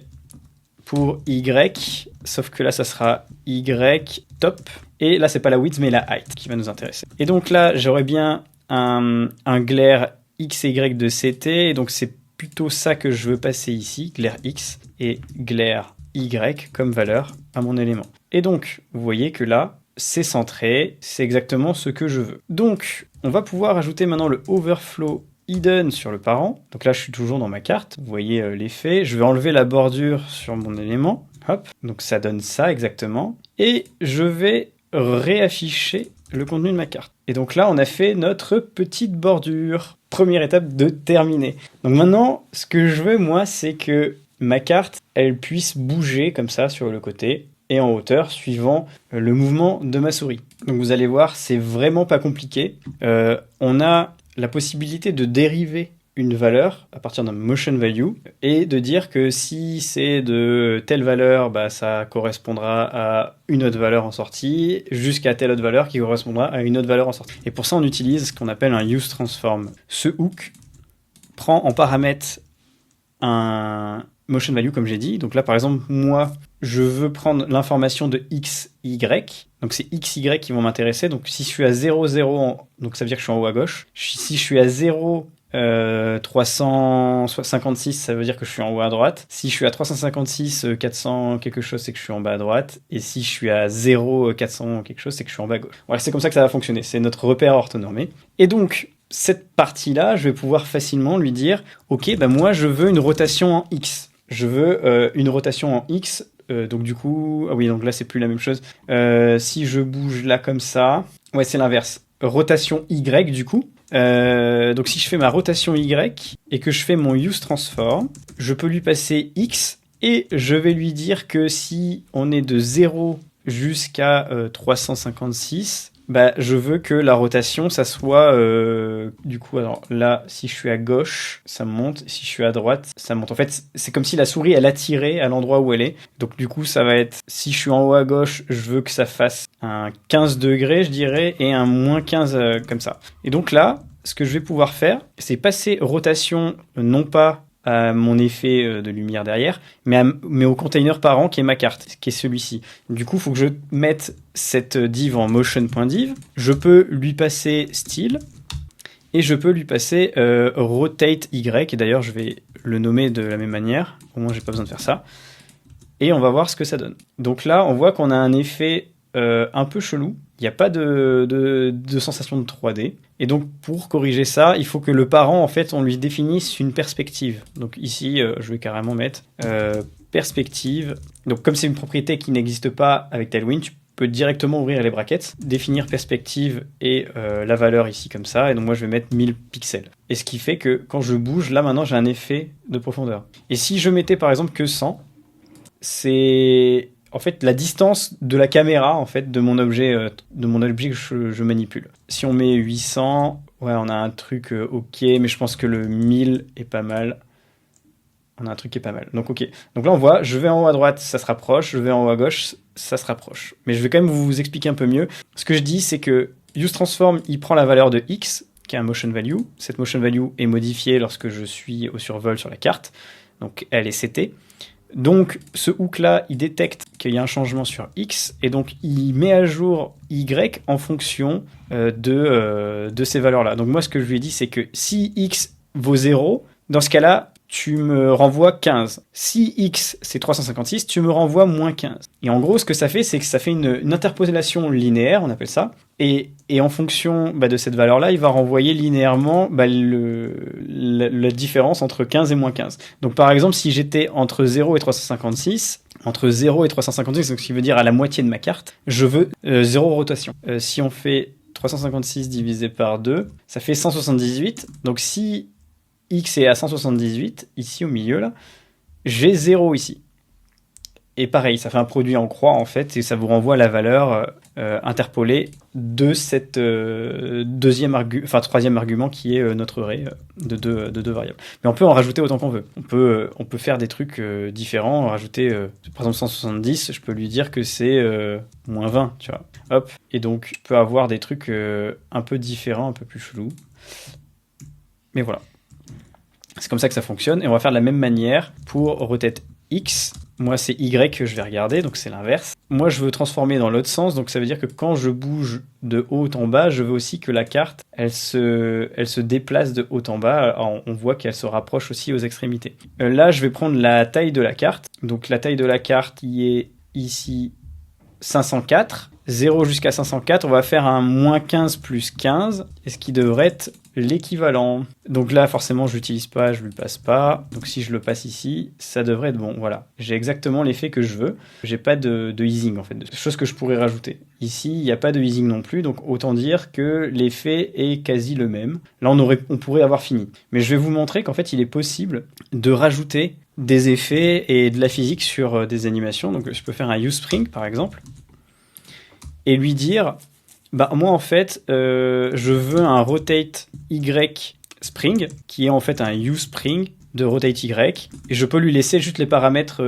pour Y, sauf que là, ça sera Y top. Et là, c'est pas la width, mais la height qui va nous intéresser. Et donc là, j'aurais bien un glare X et Y de CT. Et donc, c'est plutôt ça que je veux passer ici, glare X et glare Y comme valeur à mon élément. Et donc, vous voyez que là, c'est centré. C'est exactement ce que je veux. Donc, on va pouvoir ajouter maintenant le overflow hidden sur le parent. Donc là, je suis toujours dans ma carte. Vous voyez l'effet. Je vais enlever la bordure sur mon élément. Hop. Donc, ça donne ça exactement. Et je vais réafficher le contenu de ma carte. Et donc là, on a fait notre petite bordure. Première étape de terminer. Donc maintenant, ce que je veux, moi, c'est que ma carte, elle puisse bouger comme ça sur le côté. et en hauteur suivant le mouvement de ma souris. Donc vous allez voir, c'est vraiment pas compliqué. On a la possibilité de dériver une valeur à partir d'un motion value et de dire que si c'est de telle valeur, bah, ça correspondra à une autre valeur en sortie, jusqu'à telle autre valeur qui correspondra à une autre valeur en sortie. Et pour ça, on utilise ce qu'on appelle un use transform. Ce hook prend en paramètre un motion value, comme j'ai dit. Donc là, par exemple, moi, je veux prendre l'information de x, y. Donc c'est x, y qui vont m'intéresser. Donc si je suis à 0, 0, donc ça veut dire que je suis en haut à gauche. Si je suis à 0, 356, ça veut dire que je suis en haut à droite. Si je suis à 356, 400 quelque chose, c'est que je suis en bas à droite. Et si je suis à 0, 400 quelque chose, c'est que je suis en bas à gauche. Voilà, c'est comme ça que ça va fonctionner. C'est notre repère orthonormé. Et donc, cette partie-là, je vais pouvoir facilement lui dire, ok, bah moi, je veux une rotation en X. Je veux une rotation en X. Donc du coup, ah oui, donc là, c'est plus la même chose. Si je bouge là comme ça, ouais, c'est l'inverse. Rotation Y, du coup. Donc si je fais ma rotation Y et que je fais mon use transform, je peux lui passer X et je vais lui dire que si on est de 0 jusqu'à 356, bah, je veux que la rotation, ça soit... du coup, alors là, si je suis à gauche, ça monte. Si je suis à droite, ça monte. En fait, c'est comme si la souris, elle attirait à l'endroit où elle est. Donc du coup, ça va être... Si je suis en haut à gauche, je veux que ça fasse un 15 degrés, je dirais, et un moins 15 comme ça. Et donc là, ce que je vais pouvoir faire, c'est passer rotation, non pas à mon effet de lumière derrière, mais au container parent qui est ma carte, qui est celui-ci. Du coup, il faut que je mette cette div en motion.div. Je peux lui passer style et je peux lui passer rotate y. Et d'ailleurs, je vais le nommer de la même manière. Au moins, j'ai pas besoin de faire ça. Et on va voir ce que ça donne. Donc là, on voit qu'on a un effet un peu chelou. Il n'y a pas de sensation de 3D. Et donc, pour corriger ça, il faut que le parent, en fait, on lui définisse une perspective. Donc ici, je vais carrément mettre perspective. Donc, comme c'est une propriété qui n'existe pas avec Tailwind, tu peux directement ouvrir les brackets, définir perspective et la valeur ici comme ça. Et donc, moi, je vais mettre 1000 pixels. Et ce qui fait que quand je bouge, là, maintenant, j'ai un effet de profondeur. Et si je mettais, par exemple, que 100, c'est... en fait, la distance de la caméra, en fait, de mon objet que je manipule. Si on met 800, ouais, on a un truc ok, mais je pense que le 1000 est pas mal. On a un truc qui est pas mal. Donc, ok. Donc là, on voit, je vais en haut à droite, ça se rapproche. Je vais en haut à gauche, ça se rapproche. Mais je vais quand même vous expliquer un peu mieux. Ce que je dis, c'est que useTransform, il prend la valeur de x, qui est un motion value. Cette motion value est modifiée lorsque je suis au survol sur la carte. Donc, elle est setée. Donc, ce hook-là, il détecte qu'il y a un changement sur X, et donc il met à jour Y en fonction de ces valeurs-là. Donc moi, ce que je lui ai dit, c'est que si X vaut 0, dans ce cas-là, tu me renvoies 15. Si X, c'est 356, tu me renvoies moins 15. Et en gros, ce que ça fait, c'est que ça fait une interpolation linéaire, on appelle ça, et en fonction de cette valeur-là, il va renvoyer linéairement la différence entre 15 et moins 15. Donc par exemple, si j'étais entre 0 et 356, donc ce qui veut dire à la moitié de ma carte, je veux 0 rotation. Si on fait 356 divisé par 2, ça fait 178. Donc si X est à 178, ici au milieu, là, j'ai 0 ici. Et pareil, ça fait un produit en croix, en fait, et ça vous renvoie la valeur interpolée de cette troisième argument qui est notre array de deux variables. Mais on peut en rajouter autant qu'on veut. On peut faire des trucs différents, rajouter, par exemple, 170, je peux lui dire que c'est moins 20, tu vois. Hop, et donc, je peux avoir des trucs un peu différents, un peu plus chelous. Mais voilà. C'est comme ça que ça fonctionne. Et on va faire de la même manière pour rotate X. Moi, c'est Y que je vais regarder, donc c'est l'inverse. Moi, je veux transformer dans l'autre sens, donc ça veut dire que quand je bouge de haut en bas, je veux aussi que la carte, elle se déplace de haut en bas. Alors, on voit qu'elle se rapproche aussi aux extrémités. Là, je vais prendre la taille de la carte. Donc la taille de la carte qui est ici 504. 0 jusqu'à 504, on va faire un moins 15 plus 15, et ce qui devrait être l'équivalent. Donc là, forcément, je l'utilise pas, je le passe pas. Donc si je le passe ici, ça devrait être bon. Voilà, j'ai exactement l'effet que je veux. J'ai pas de easing, en fait, de choses que je pourrais rajouter. Ici, il n'y a pas de easing non plus, donc autant dire que l'effet est quasi le même. Là, on pourrait avoir fini. Mais je vais vous montrer qu'en fait, il est possible de rajouter des effets et de la physique sur des animations. Donc je peux faire un useSpring par exemple et lui dire bah moi en fait je veux un rotate Y spring qui est en fait un useSpring de rotate Y et je peux lui laisser juste les paramètres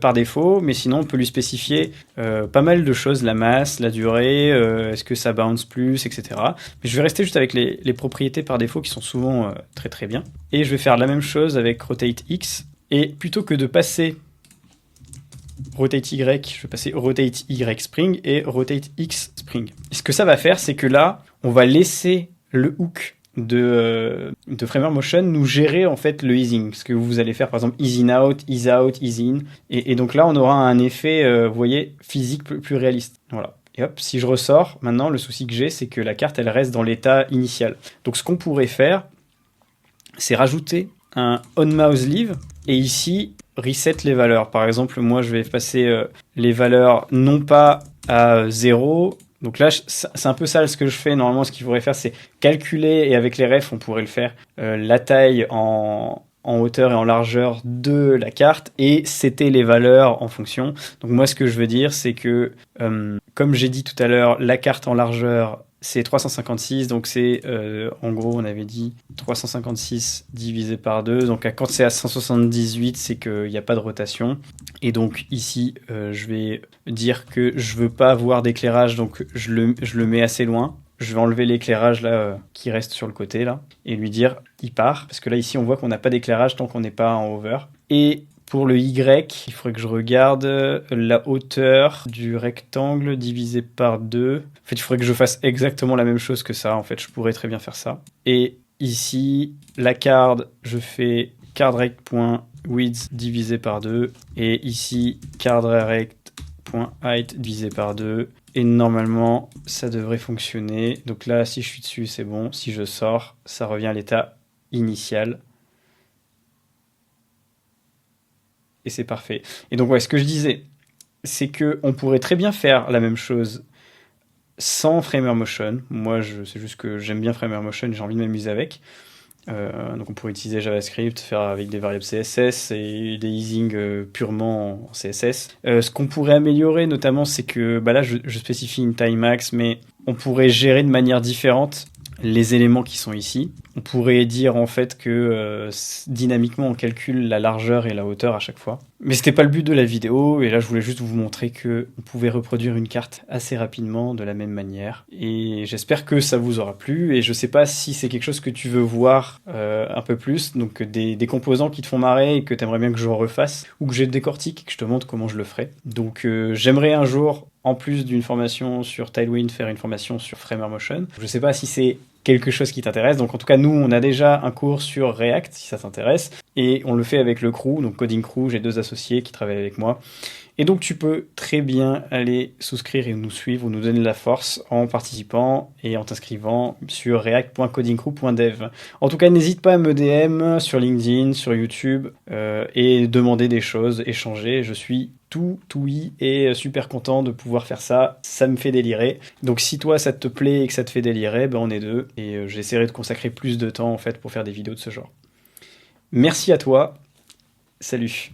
par défaut, mais sinon on peut lui spécifier pas mal de choses, la masse, la durée, est-ce que ça bounce plus, etc. Mais je vais rester juste avec les propriétés par défaut qui sont souvent très très bien. Et je vais faire la même chose avec rotate X et plutôt que de passer rotate Y, je vais passer rotate Y spring et rotate X spring. Et ce que ça va faire, c'est que là, on va laisser le hook de Framer Motion nous gérer en fait le easing, ce que vous allez faire par exemple ease in out, ease in, et donc là on aura un effet, vous voyez, physique plus réaliste. Voilà. Et hop, si je ressors, maintenant le souci que j'ai, c'est que la carte elle reste dans l'état initial. Donc ce qu'on pourrait faire, c'est rajouter un on mouse leave et ici reset les valeurs. Par exemple, moi je vais passer les valeurs non pas à 0. Donc là, c'est un peu ça ce que je fais. Normalement, ce qu'il faudrait faire, c'est calculer, et avec les refs, on pourrait le faire, la taille en hauteur et en largeur de la carte, et setter les valeurs en fonction. Donc moi, ce que je veux dire, c'est que, comme j'ai dit tout à l'heure, la carte en largeur, c'est 356, donc c'est, en gros, on avait dit 356 divisé par 2, donc quand c'est à 178, c'est qu'il n'y a pas de rotation. Et donc ici, je vais dire que je veux pas avoir d'éclairage, donc je le mets assez loin. Je vais enlever l'éclairage là qui reste sur le côté là et lui dire il part, parce que là ici on voit qu'on n'a pas d'éclairage tant qu'on n'est pas en hover. Et pour le Y, il faudrait que je regarde la hauteur du rectangle divisé par 2. En fait, il faudrait que je fasse exactement la même chose que ça. En fait, je pourrais très bien faire ça. Et ici, la card, je fais cardRect.width divisé par 2. Et ici, cardRect.height divisé par 2. Et normalement, ça devrait fonctionner. Donc là, si je suis dessus, c'est bon. Si je sors, ça revient à l'état initial. Et c'est parfait. Et donc, ouais, ce que je disais, c'est qu'on pourrait très bien faire la même chose sans Framer Motion. Moi, c'est juste que j'aime bien Framer Motion et j'ai envie de m'amuser avec. Donc, on pourrait utiliser JavaScript, faire avec des variables CSS et des easing purement en CSS. Ce qu'on pourrait améliorer, notamment, c'est que bah là, je spécifie une taille max, mais on pourrait gérer de manière différente les éléments qui sont ici. On pourrait dire en fait que dynamiquement on calcule la largeur et la hauteur à chaque fois. Mais c'était pas le but de la vidéo, et là je voulais juste vous montrer que on pouvait reproduire une carte assez rapidement de la même manière. Et j'espère que ça vous aura plu, et je sais pas si c'est quelque chose que tu veux voir un peu plus, donc des composants qui te font marrer et que t'aimerais bien que je refasse, ou que je décortique et que je te montre comment je le ferai. Donc j'aimerais un jour, en plus d'une formation sur Tailwind, faire une formation sur Framer Motion. Je sais pas si c'est quelque chose qui t'intéresse. Donc en tout cas, nous, on a déjà un cours sur React, si ça t'intéresse. Et on le fait avec le crew, donc Coding Crew, j'ai 2 associés qui travaillent avec moi. Et donc tu peux très bien aller souscrire et nous suivre ou nous donner de la force en participant et en t'inscrivant sur react.codingcrew.dev. En tout cas, n'hésite pas à me DM sur LinkedIn, sur YouTube et demander des choses, échanger. Je suis tout oui et super content de pouvoir faire ça. Ça me fait délirer. Donc si toi ça te plaît et que ça te fait délirer, ben on est deux. Et j'essaierai de consacrer plus de temps en fait pour faire des vidéos de ce genre. Merci à toi. Salut.